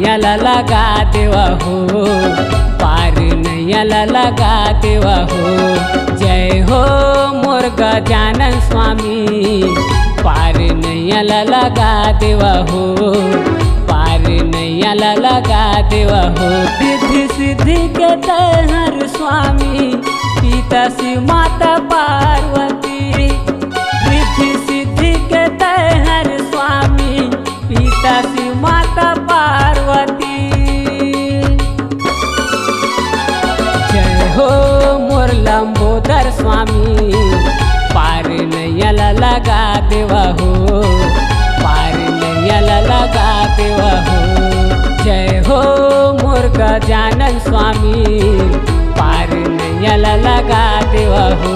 नैया लगा देवा हो, पार नैया लगा देवा हो। जय हो मोर गजानन स्वामी, पार नैया लगा देवा हो, पार नैया लगा देवा हो। रिद्धि सिद्धि के तहर स्वामी, पिता शिव माता पार्वती। रिद्धि सिद्धि के तहर स्वामी, पिता शिव माता पार्वती। जय हो मोर लंबोदर स्वामी, पार नैया लगा देवा हो, पार नैया लगा देवा हो। जय हो मोर गजानन स्वामी, पार नैया लगा देवा हो,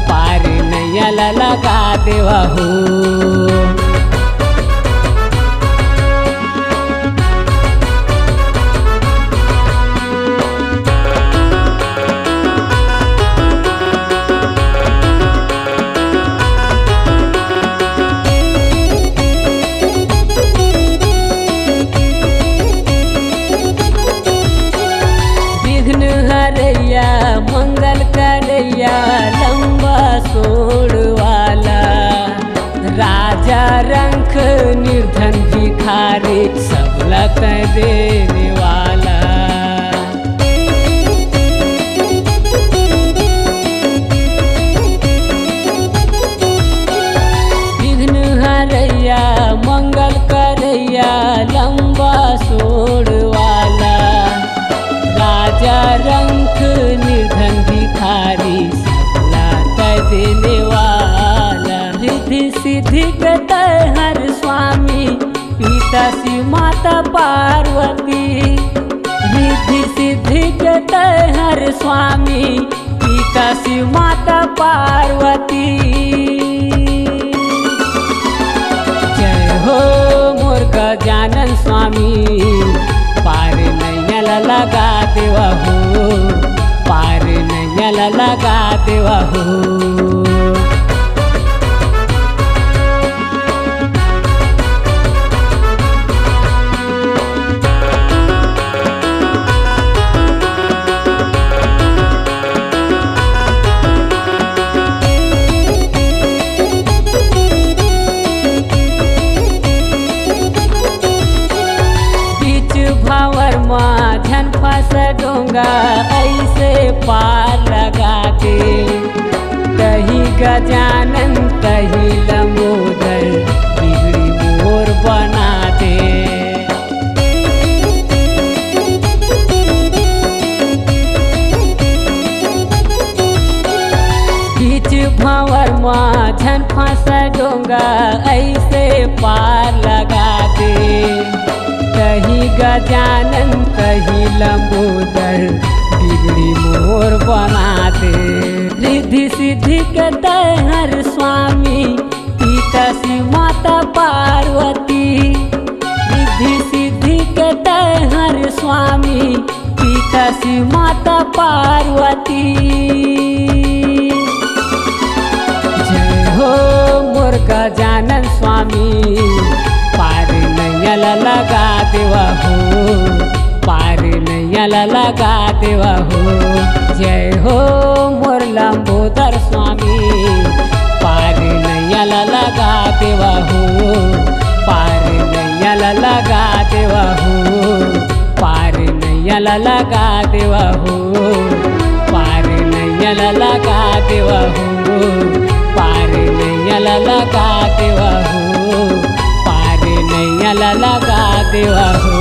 पार नैया लगा देवा हो। मंगल करैया लंबा सोड़ वाला, राजा रंख निर्धन भिखारी सब लत देने वाला। विघ्न हरैया मंगल करैया लंबा सोड़ वाला, राजा रंख निर्धन भिखारी सबला देने वाला। रिद्धि सिद्धि के तहर स्वामी, पिता शिव माता पार्वती। रिद्धि सिद्धि के तहर स्वामी, पिता शिव माता पार्वती। जय हो मोर गजानन स्वामी, पार नैया लगा देवा हो, पार नैया लगा देवा हो। भंवर माझन फंस डोंगा, ऐसे पार लगा दे। कहीं गजानन कहीं लंबोदर, बिगड़ी मोर बना दे। बीच भंवर माझन फंस डोंगा, ऐसे पार लगा दे। कहीं गजानन कहीं लंबोदर, बिगड़ी मोर बना दे। रिद्धि सिद्धि के तहर स्वामी, पिता शिव माता पार्वती। रिद्धि सिद्धि के तहर स्वामी, पिता शिव माता पार्वती। जय हो मोर गजानन स्वामी, पार नैया लगा देवा हो, पार नैया लगा देवा हो। जय हो मोर लंबोदर स्वामी, पार नैया लगा देवा हो, पार नैया लगा देवा हो, पार नैया लगा देवा हो, पार नैया लगा देवा हो, पार नैया लगा देवा हो, पार नैया लगा देवा हो।